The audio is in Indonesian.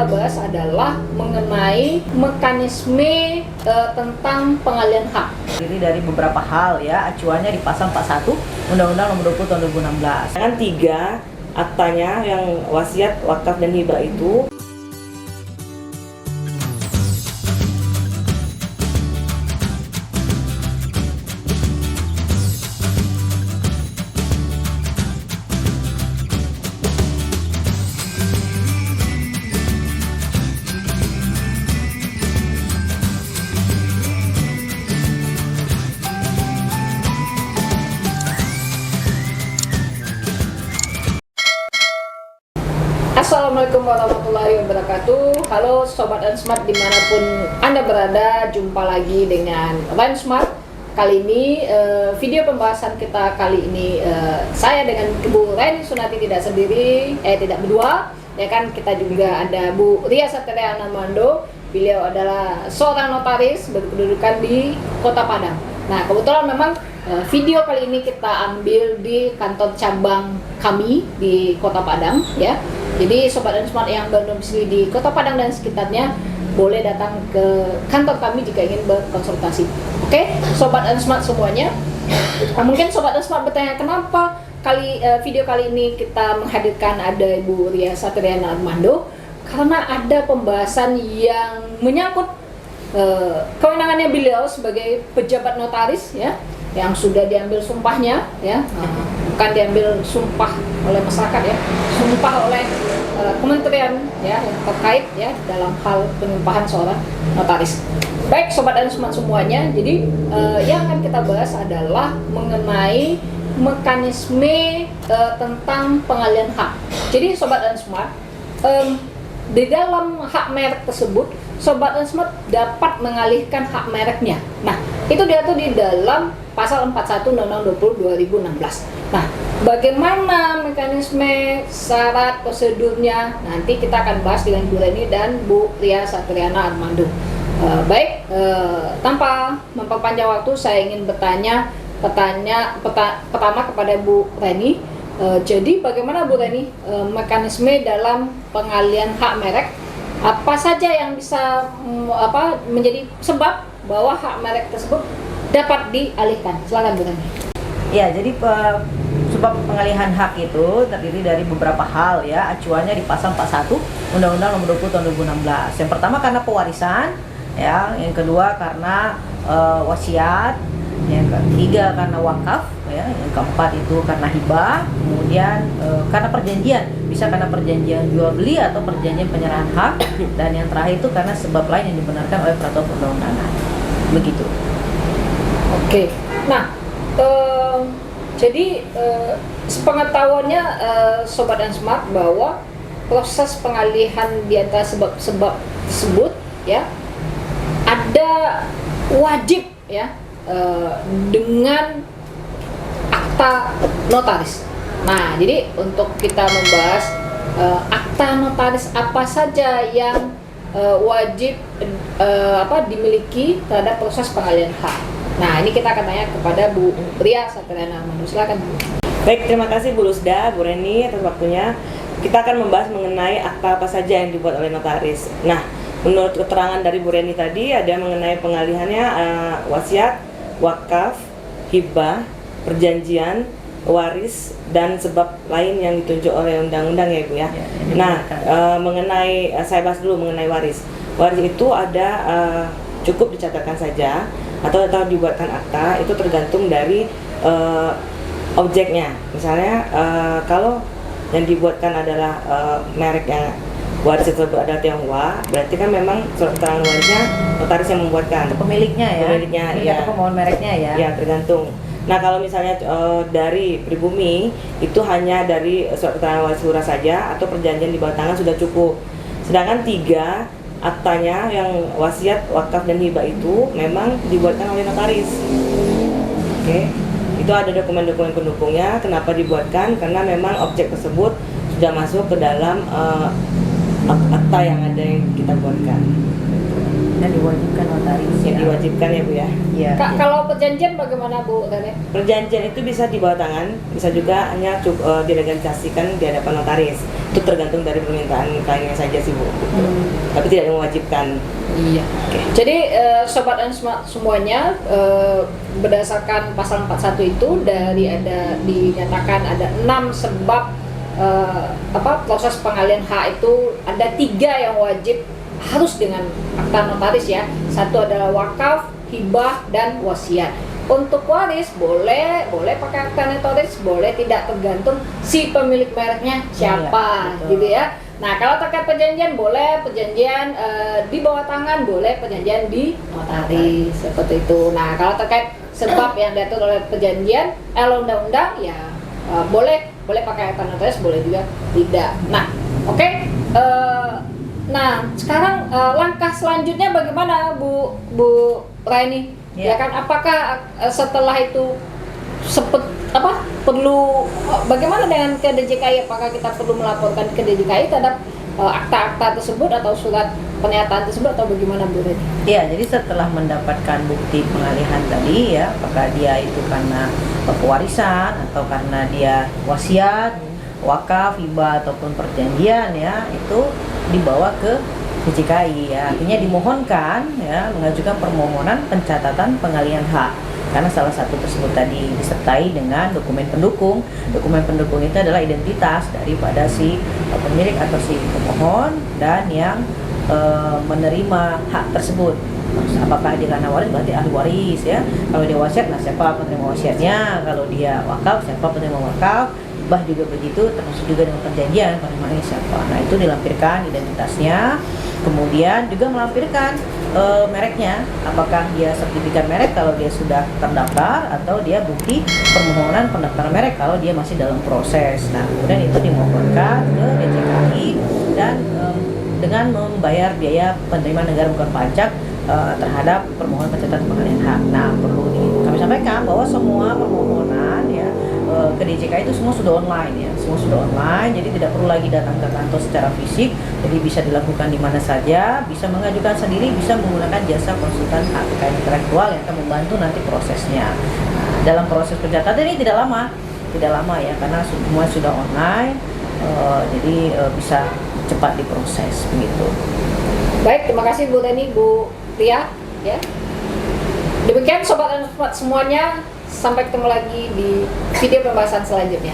kita bahas adalah mengenai mekanisme tentang pengalihan hak. Jadi dari beberapa hal ya, acuannya di pasal 41 Undang-Undang Nomor 20 Tahun 2016. Kan 3 aktanya yang wasiat, wakaf dan hibah itu Assalamualaikum warahmatullahi wabarakatuh. Halo Sobat Smart dimanapun Anda berada, jumpa lagi dengan Ren Smart. Kali ini video pembahasan kita kali ini saya dengan Bu Ren Sunati tidak sendiri, tidak berdua ya kan. Kita juga ada Bu Ria Satriana Armando. Beliau adalah seorang notaris berkedudukan di Kota Padang. Nah, kebetulan memang video kali ini kita ambil di kantor cabang kami di Kota Padang ya. Jadi Sobat Smart yang berdomisili di Kota Padang dan sekitarnya boleh datang ke kantor kami jika ingin berkonsultasi. Oke, Sobat Smart semuanya. Mungkin Sobat Smart bertanya kenapa video kali ini kita menghadirkan ada Ibu Ria Satriana Armando, karena ada pembahasan yang menyangkut kewenangannya beliau sebagai pejabat notaris ya, yang sudah diambil sumpahnya ya, bukan diambil sumpah oleh masyarakat ya, sumpah oleh kementerian ya yang terkait ya dalam hal penyumpahan seorang notaris. Baik Sobat dan Smart semuanya, jadi yang akan kita bahas adalah mengenai mekanisme tentang pengalihan hak. Jadi Sobat dan Smart, di dalam hak merek tersebut Sobat dan Smart dapat mengalihkan hak mereknya. Nah, itu diatur di dalam pasal 41 Undang-Undang 20 2016. Nah, bagaimana mekanisme, syarat, prosedurnya nanti kita akan bahas dengan Bu Reni dan Bu Ria Satriana Armando. Tanpa memperpanjang waktu, saya ingin bertanya pertama kepada Bu Reni. Jadi bagaimana Bu Reni mekanisme dalam pengalihan hak merek? Apa saja yang bisa menjadi sebab bahwa hak merek tersebut dapat dialihkan? Silakan Bu Reni. ya, jadi sebab pengalihan hak itu terdiri dari beberapa hal ya, acuannya di pasal 41 Undang-Undang Nomor 20 Tahun 2016. Yang pertama karena pewarisan ya, yang kedua karena wasiat, yang ketiga karena wakaf ya, yang keempat itu karena hibah, kemudian karena perjanjian, bisa karena perjanjian jual beli atau perjanjian penyerahan hak, dan yang terakhir itu karena sebab lain yang dibenarkan oleh peraturan perundang-undangan. Begitu. Oke. Nah, jadi sepengetahuannya Sobat dan Smart bahwa proses pengalihan di antara sebab-sebab tersebut ya ada wajib ya dengan akta notaris. Nah, jadi untuk kita membahas akta notaris apa saja yang wajib dimiliki terhadap proses pengalihan hak. Nah, ini kita akan tanya kepada Bu Ria Satriana Armando. Silakan Bu. Baik, terima kasih Bu Lusda, Bu Reni atas waktunya. Kita akan membahas mengenai akta apa saja yang dibuat oleh notaris. Nah, menurut keterangan dari Bu Reni tadi ada mengenai pengalihannya wasiat, wakaf, hibah, perjanjian, waris, dan sebab lain yang ditunjuk oleh undang-undang ya Bu ya. Nah, mengenai saya bahas dulu mengenai waris. Waris itu ada cukup dicatatkan saja atau dibuatkan akta, itu tergantung dari objeknya. Misalnya kalau yang dibuatkan adalah merek yang waris tersebut adalah Tionghoa, berarti kan memang surat keterangan warisnya notaris yang membuatkan. Pemiliknya ya. Pemiliknya ya. Atau pemohon mereknya ya. Ya, tergantung. Nah, kalau misalnya dari pribumi itu hanya dari surat keterangan waris lurah saja atau perjanjian di bawah tangan sudah cukup. Sedangkan 3 aktanya yang wasiat, wakaf dan hibah itu memang dibuatkan oleh notaris. Oke. Itu ada dokumen-dokumen pendukungnya. Kenapa dibuatkan? Karena memang objek tersebut sudah masuk ke dalam akta yang ada yang kita buatkan. Dan diwajibkan notaris. Ya, diwajibkan ya Bu ya. Iya. Kalau perjanjian bagaimana Bu Rene? Perjanjian itu bisa di bawah tangan, bisa juga hanya dilegalisasikan di hadapan notaris. Itu tergantung dari permintaan kliennya saja sih Bu. Tapi tidak mewajibkan. Iya. Oke. Jadi sobat dan smart semuanya, berdasarkan pasal 41 itu dinyatakan ada 6 sebab proses pengalihan hak itu ada 3 yang wajib harus dengan akta notaris ya. Satu adalah wakaf, hibah, dan wasiat. Untuk waris boleh pakai akta notaris, boleh tidak, tergantung si pemilik mereknya siapa, Iya, gitu ya. Nah, kalau terkait perjanjian boleh perjanjian di bawah tangan, boleh perjanjian di notaris seperti itu. Nah, kalau terkait sebab yang diatur oleh perjanjian, undang-undang ya boleh pakai akta notaris, boleh juga tidak. Nah, oke. Nah, sekarang langkah selanjutnya bagaimana Bu Raini? Ya kan, apakah setelah itu perlu bagaimana dengan ke DJKI? Apakah kita perlu melaporkan ke DJKI terhadap akta-akta tersebut atau surat pernyataan tersebut atau bagaimana Bu Raini? Ya, jadi setelah mendapatkan bukti pengalihan tadi ya, apakah dia itu karena pewarisan atau karena dia wasiat, wakaf, hibah ataupun perjanjian ya, itu dibawa ke DJKI ya. Artinya dimohonkan ya mengajukan permohonan pencatatan pengalihan hak. Karena salah satu tersebut tadi disertai dengan dokumen pendukung. Dokumen pendukung itu adalah identitas daripada si pemilik atau si pemohon dan yang menerima hak tersebut. Apakah dia karena waris berarti ahli waris ya. Kalau dia wasiat, nah siapa penerima wasiatnya. Kalau dia wakaf, siapa penerima wakaf. Hibah juga begitu, termasuk juga dengan perjanjian penerima ini siapa. Nah, itu dilampirkan identitasnya. Kemudian juga melampirkan mereknya, apakah dia sertifikat merek kalau dia sudah terdaftar, atau dia bukti permohonan pendaftaran merek kalau dia masih dalam proses. Nah, kemudian itu dimohonkan ke DJKI dan dengan membayar biaya penerimaan negara bukan pajak terhadap permohonan pencatatan pengalihan hak. Nah, perlu kami sampaikan bahwa semua permohonan ya ke DJKI itu semua sudah online ya, semua sudah online, jadi tidak perlu lagi datang ke kantor secara fisik, jadi bisa dilakukan di mana saja, bisa mengajukan sendiri, bisa menggunakan jasa konsultan hak kekayaan intelektual yang akan membantu nanti prosesnya. Nah, dalam proses pencatatan ini tidak lama ya, karena semua sudah online, jadi bisa cepat diproses begitu. Baik, terima kasih Bu Raini, Bu Ria ya. Demikian sobat dan sobat semuanya, sampai ketemu lagi di video pembahasan selanjutnya.